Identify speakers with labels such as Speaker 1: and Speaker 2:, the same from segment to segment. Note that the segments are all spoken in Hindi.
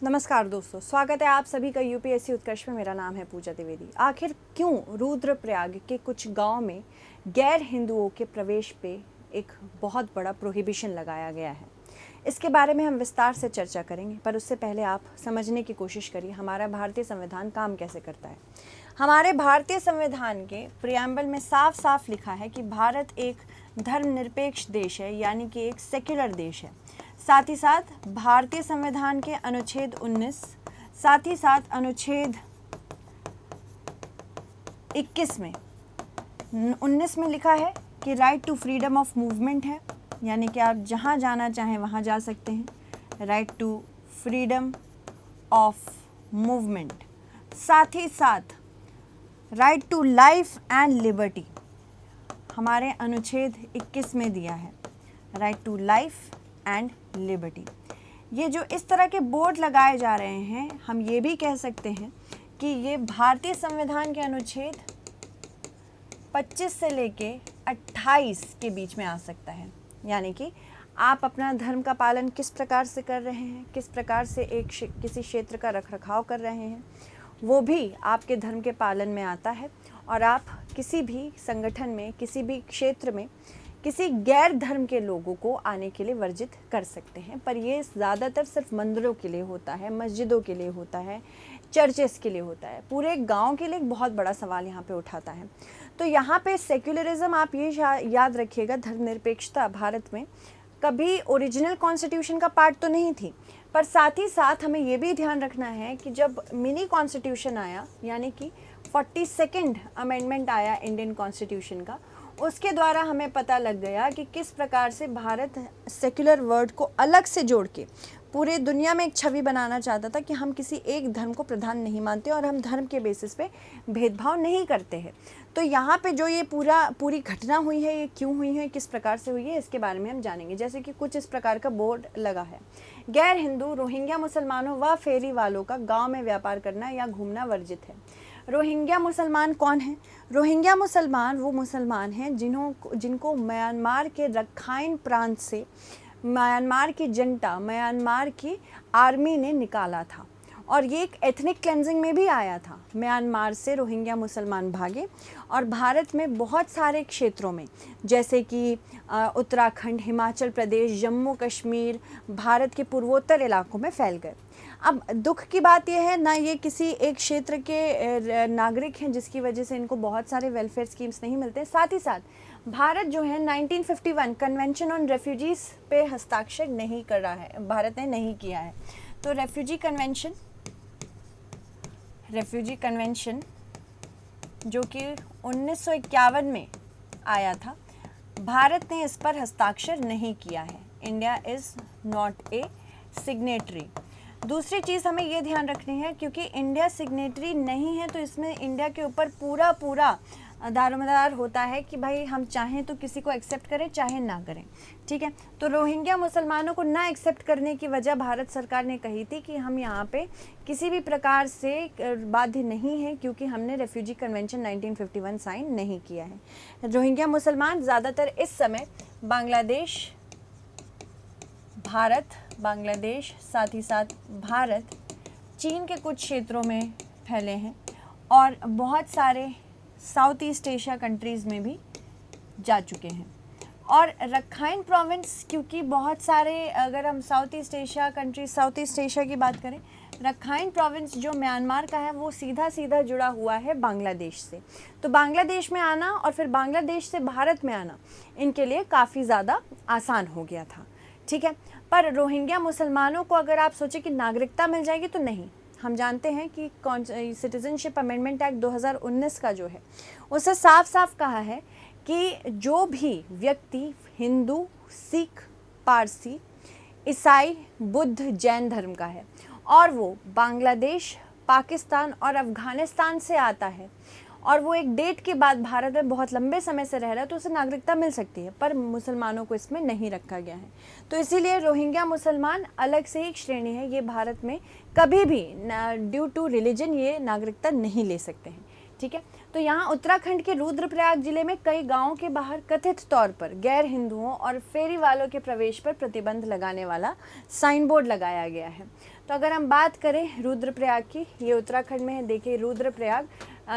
Speaker 1: नमस्कार दोस्तों, स्वागत है आप सभी का यूपीएससी उत्कर्ष में। मेरा नाम है पूजा द्विवेदी। आखिर क्यों रुद्रप्रयाग के कुछ गांव में गैर हिंदुओं के प्रवेश पे एक बहुत बड़ा प्रोहिबिशन लगाया गया है, इसके बारे में हम विस्तार से चर्चा करेंगे। पर उससे पहले आप समझने की कोशिश करिए हमारा भारतीय संविधान काम कैसे करता है। हमारे भारतीय संविधान के प्रियम्बल में साफ साफ लिखा है कि भारत एक धर्मनिरपेक्ष देश है, यानी कि एक सेक्युलर देश है। साथ ही साथ भारतीय संविधान के अनुच्छेद 19, साथ ही साथ अनुच्छेद 21 में 19 में लिखा है कि right to freedom of movement है, यानी कि आप जहाँ जाना चाहें वहाँ जा सकते हैं। Right to freedom of movement. साथ ही साथ right to life and liberty हमारे अनुच्छेद 21 में दिया है। Right to life and liberty. ये जो इस तरह के बोर्ड लगाए जा रहे हैं, हम ये भी कह सकते हैं कि ये भारतीय संविधान के अनुच्छेद 25 से लेके 28 के बीच में आ सकता है। यानी कि आप अपना धर्म का पालन किस प्रकार से कर रहे हैं, किस प्रकार से किसी क्षेत्र का रखरखाव कर रहे हैं, वो भी आपके धर्म के पालन में आता है। और आप किसी भी संगठन में, किसी भी क्षेत्र में किसी गैर धर्म के लोगों को आने के लिए वर्जित कर सकते हैं। पर ये ज़्यादातर सिर्फ मंदिरों के लिए होता है, मस्जिदों के लिए होता है, चर्चेस के लिए होता है। पूरे गांव के लिए एक बहुत बड़ा सवाल यहाँ पे उठाता है। तो यहाँ पे सेक्युलरिज्म, आप ये याद रखिएगा, धर्मनिरपेक्षता भारत में कभी ओरिजिनल कॉन्स्टिट्यूशन का पार्ट तो नहीं थी। पर साथ ही साथ हमें ये भी ध्यान रखना है कि जब मिनी कॉन्स्टिट्यूशन आया, यानी कि 42nd अमेंडमेंट आया इंडियन कॉन्स्टिट्यूशन का, उसके द्वारा हमें पता लग गया कि किस प्रकार से भारत सेक्युलर वर्ड को अलग से जोड़ के पूरे दुनिया में एक छवि बनाना चाहता था कि हम किसी एक धर्म को प्रधान नहीं मानते और हम धर्म के बेसिस पे भेदभाव नहीं करते हैं। तो यहाँ पे जो ये पूरी घटना हुई है, ये क्यों हुई है, किस प्रकार से हुई है, इसके बारे में हम जानेंगे। जैसे कि कुछ इस प्रकार का बोर्ड लगा है। गैर हिंदू रोहिंग्या मुसलमानों व फेरी वालों का गाँव में व्यापार करना या घूमना वर्जित है। रोहिंग्या मुसलमान कौन है? रोहिंग्या मुसलमान वो मुसलमान हैं जिनको म्यांमार के रखाइन प्रांत से म्यांमार की जनता, म्यांमार की आर्मी ने निकाला था। और ये एक एथनिक क्लेंजिंग में भी आया था। म्यांमार से रोहिंग्या मुसलमान भागे और भारत में बहुत सारे क्षेत्रों में, जैसे कि उत्तराखंड, हिमाचल प्रदेश, जम्मू कश्मीर, भारत के पूर्वोत्तर इलाकों में फैल गए। अब दुख की बात यह है, ना ये किसी एक क्षेत्र के नागरिक हैं जिसकी वजह से इनको बहुत सारे वेलफेयर स्कीम्स नहीं मिलते। साथ ही साथ भारत जो है 1951 कन्वेंशन ऑन रेफ्यूजीज पे हस्ताक्षर नहीं कर रहा है, भारत ने नहीं किया है। तो रेफ्यूजी कन्वेंशन जो कि 1951 में आया था, भारत ने इस पर हस्ताक्षर नहीं किया है। India is not a signatory. दूसरी चीज़ हमें ये ध्यान रखनी है, क्योंकि इंडिया सिग्नेटरी नहीं है तो इसमें इंडिया के ऊपर पूरा दारोमदार होता है कि भाई हम चाहें तो किसी को एक्सेप्ट करें, चाहे ना करें। ठीक है, तो रोहिंग्या मुसलमानों को ना एक्सेप्ट करने की वजह भारत सरकार ने कही थी कि हम यहाँ पे किसी भी प्रकार से बाध्य नहीं है, क्योंकि हमने रेफ्यूजी कन्वेंशन 1951 साइन नहीं किया है। रोहिंग्या मुसलमान ज़्यादातर इस समय बांग्लादेश, साथ ही साथ भारत, चीन के कुछ क्षेत्रों में फैले हैं और बहुत सारे साउथ ईस्ट एशिया कंट्रीज़ में भी जा चुके हैं। और रखाइन प्रोविंस, क्योंकि बहुत सारे, अगर हम साउथ ईस्ट एशिया की बात करें, रखाइन प्रोविंस जो म्यांमार का है वो सीधा जुड़ा हुआ है बांग्लादेश से। तो बांग्लादेश में आना और फिर बांग्लादेश से भारत में आना इनके लिए काफ़ी ज़्यादा आसान हो गया था। ठीक है, पर रोहिंग्या मुसलमानों को अगर आप सोचें कि नागरिकता मिल जाएगी, तो नहीं। हम जानते हैं कि सिटीजनशिप अमेंडमेंट एक्ट 2019 का जो है, उससे साफ साफ कहा है कि जो भी व्यक्ति हिंदू, सिख, पारसी, ईसाई, बुद्ध, जैन धर्म का है और वो बांग्लादेश, पाकिस्तान और अफ़गानिस्तान से आता है और वो एक डेट के बाद भारत में बहुत लंबे समय से रह रहा है, तो उसे नागरिकता मिल सकती है। पर मुसलमानों को इसमें नहीं रखा गया है। तो इसीलिए रोहिंग्या मुसलमान अलग से एक श्रेणी है। ये भारत में कभी भी ड्यू टू रिलीजन ये नागरिकता नहीं ले सकते हैं। ठीक है। तो यहाँ उत्तराखंड के रुद्रप्रयाग जिले में कई गांवों के बाहर कथित तौर पर गैर हिंदुओं और फेरी वालों के प्रवेश पर प्रतिबंध लगाने वाला साइन बोर्ड लगाया गया है। तो अगर हम बात करें रुद्रप्रयाग की, ये उत्तराखंड में है। देखिए रुद्रप्रयाग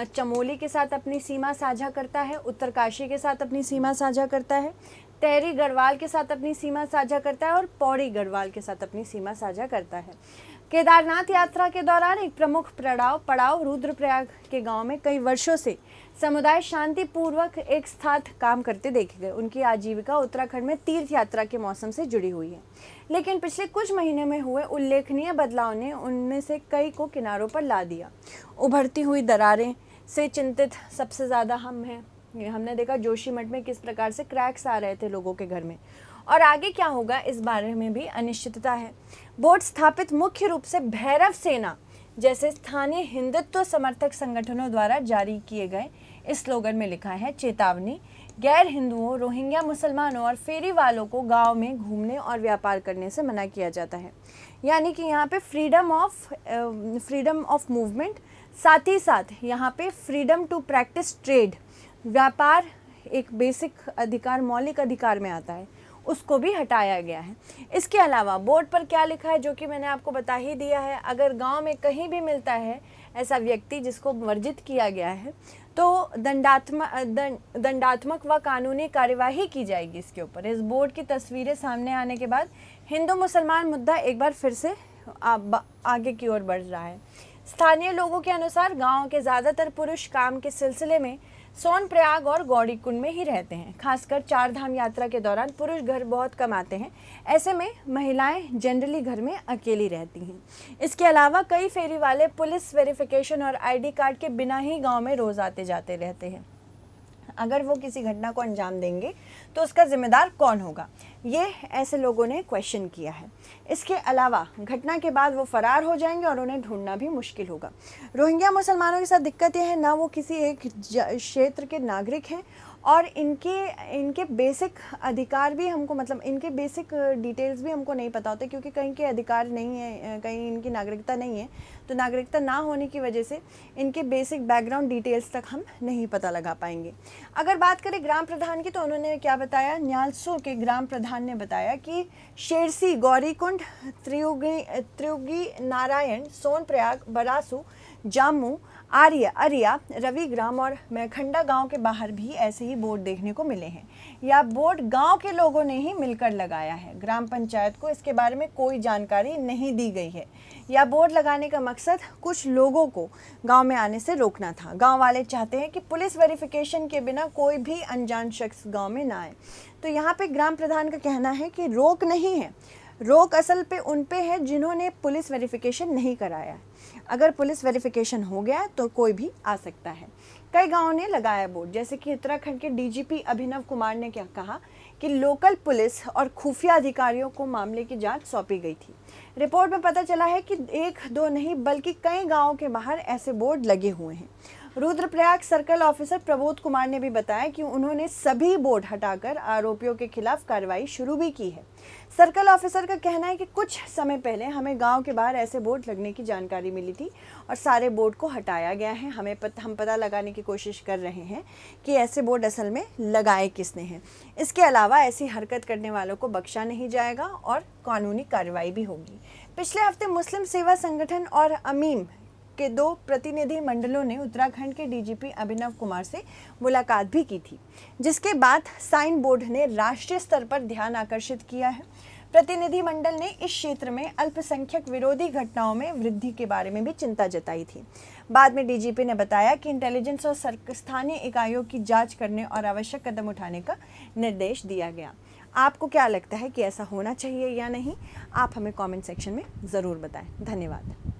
Speaker 1: चमोली के साथ अपनी सीमा साझा करता है, उत्तरकाशी के साथ अपनी सीमा साझा करता है, टेहरी गढ़वाल के साथ अपनी सीमा साझा करता है और पौड़ी गढ़वाल के साथ अपनी सीमा साझा करता है। केदारनाथ यात्रा के दौरान एक प्रमुख पड़ाव रुद्रप्रयाग के गांव में कई वर्षों से समुदाय शांतिपूर्वक एक साथ काम करते देखे गए। उनकी आजीविका उत्तराखंड में तीर्थ यात्रा के मौसम से जुड़ी हुई है, लेकिन पिछले कुछ महीने में हुए उल्लेखनीय बदलाव ने उनमें से कई को किनारों पर ला दिया। उभरती हुई दरारें से चिंतित सबसे ज़्यादा हम हैं। हमने देखा जोशीमठ में किस प्रकार से क्रैक्स आ रहे थे लोगों के घर में, और आगे क्या होगा इस बारे में भी अनिश्चितता है। बोर्ड स्थापित मुख्य रूप से भैरव सेना जैसे स्थानीय हिंदुत्व समर्थक संगठनों द्वारा जारी किए गए इस स्लोगन में लिखा है, चेतावनी, गैर हिंदुओं, रोहिंग्या मुसलमानों और फेरी वालों को गांव में घूमने और व्यापार करने से मना किया जाता है। यानी कि यहाँ पे फ्रीडम ऑफ मूवमेंट, साथ ही साथ यहाँ पे फ्रीडम टू प्रैक्टिस ट्रेड, व्यापार एक बेसिक अधिकार, मौलिक अधिकार में आता है, उसको भी हटाया गया है। इसके अलावा बोर्ड पर क्या लिखा है, जो कि मैंने आपको बता ही दिया है। अगर गांव में कहीं भी मिलता है ऐसा व्यक्ति जिसको वर्जित किया गया है, तो दंडात्मक व कानूनी कार्यवाही की जाएगी इसके ऊपर। इस बोर्ड की तस्वीरें सामने आने के बाद हिंदू मुसलमान मुद्दा एक बार फिर से आगे की ओर बढ़ रहा है। स्थानीय लोगों के अनुसार गाँव के ज़्यादातर पुरुष काम के सिलसिले में सोनप्रयाग और गौरीकुंड में ही रहते हैं। खासकर चार धाम यात्रा के दौरान पुरुष घर बहुत कम आते हैं, ऐसे में महिलाएं जनरली घर में अकेली रहती हैं। इसके अलावा कई फेरी वाले पुलिस वेरिफिकेशन और आईडी कार्ड के बिना ही गांव में रोज आते जाते रहते हैं। अगर वो किसी घटना को अंजाम देंगे तो उसका जिम्मेदार कौन होगा, ये ऐसे लोगों ने क्वेश्चन किया है। इसके अलावा घटना के बाद वो फरार हो जाएंगे और उन्हें ढूंढना भी मुश्किल होगा। रोहिंग्या मुसलमानों के साथ दिक्कत यह है, ना वो किसी एक क्षेत्र के नागरिक हैं और इनके बेसिक अधिकार भी हमको, मतलब इनके बेसिक डिटेल्स भी हमको नहीं पता होते, क्योंकि कहीं के अधिकार नहीं है, कहीं इनकी नागरिकता नहीं है। तो नागरिकता ना होने की वजह से इनके बेसिक बैकग्राउंड डिटेल्स तक हम नहीं पता लगा पाएंगे। अगर बात करें ग्राम प्रधान की, तो उन्होंने क्या बताया, न्यालसो के ग्राम प्रधान ने बताया कि शेरसी, गौरीकुंड, त्रियुगी नारायण, सोनप्रयाग, बरासू, जामू, अरिया, रविग्राम और मैखंडा गांव के बाहर भी ऐसे ही बोर्ड देखने को मिले हैं। यह बोर्ड गांव के लोगों ने ही मिलकर लगाया है। ग्राम पंचायत को इसके बारे में कोई जानकारी नहीं दी गई है। यह बोर्ड लगाने का मकसद कुछ लोगों को गांव में आने से रोकना था। गांव वाले चाहते हैं कि पुलिस वेरिफिकेशन के बिना कोई भी अनजान शख्स गांव में ना आए। तो यहाँ पे ग्राम प्रधान का कहना है कि रोक नहीं है, रोक असल पे उन पे है जिन्होंने पुलिस वेरिफिकेशन नहीं कराया। अगर पुलिस वेरिफिकेशन हो गया तो कोई भी आ सकता है। कई गांवों ने लगाया बोर्ड, जैसे कि उत्तराखंड के डीजीपी अभिनव कुमार ने क्या कहा कि लोकल पुलिस और खुफिया अधिकारियों को मामले की जांच सौंपी गई थी। रिपोर्ट में पता चला है कि एक दो नहीं बल्कि कई गांवों के बाहर ऐसे बोर्ड लगे हुए हैं। रुद्रप्रयाग सर्कल ऑफिसर प्रबोध कुमार ने भी बताया कि उन्होंने सभी बोर्ड हटाकर आरोपियों के खिलाफ कार्रवाई शुरू भी की है। सर्कल ऑफिसर का कहना है कि कुछ समय पहले हमें गांव के बाहर ऐसे बोर्ड लगने की जानकारी मिली थी और सारे बोर्ड को हटाया गया है। हम पता लगाने की कोशिश कर रहे हैं कि ऐसे बोर्ड असल में लगाए किसने हैं। इसके अलावा ऐसी हरकत करने वालों को बख्शा नहीं जाएगा और कानूनी कार्रवाई भी होगी। पिछले हफ्ते मुस्लिम सेवा संगठन और अमीम के 2 प्रतिनिधि मंडलों ने उत्तराखंड के डीजीपी अभिनव कुमार से मुलाकात भी की थी, जिसके बाद साइन बोर्ड ने राष्ट्रीय स्तर पर ध्यान आकर्षित किया है। प्रतिनिधि मंडल ने इस क्षेत्र में अल्पसंख्यक विरोधी घटनाओं में वृद्धि के बारे में भी चिंता जताई थी। बाद में डीजीपी ने बताया कि इंटेलिजेंस और स्थानीय इकाइयों की जांच करने और आवश्यक कदम उठाने का निर्देश दिया गया। आपको क्या लगता है कि ऐसा होना चाहिए या नहीं? आप हमें कमेंट सेक्शन में ज़रूर बताएं। धन्यवाद।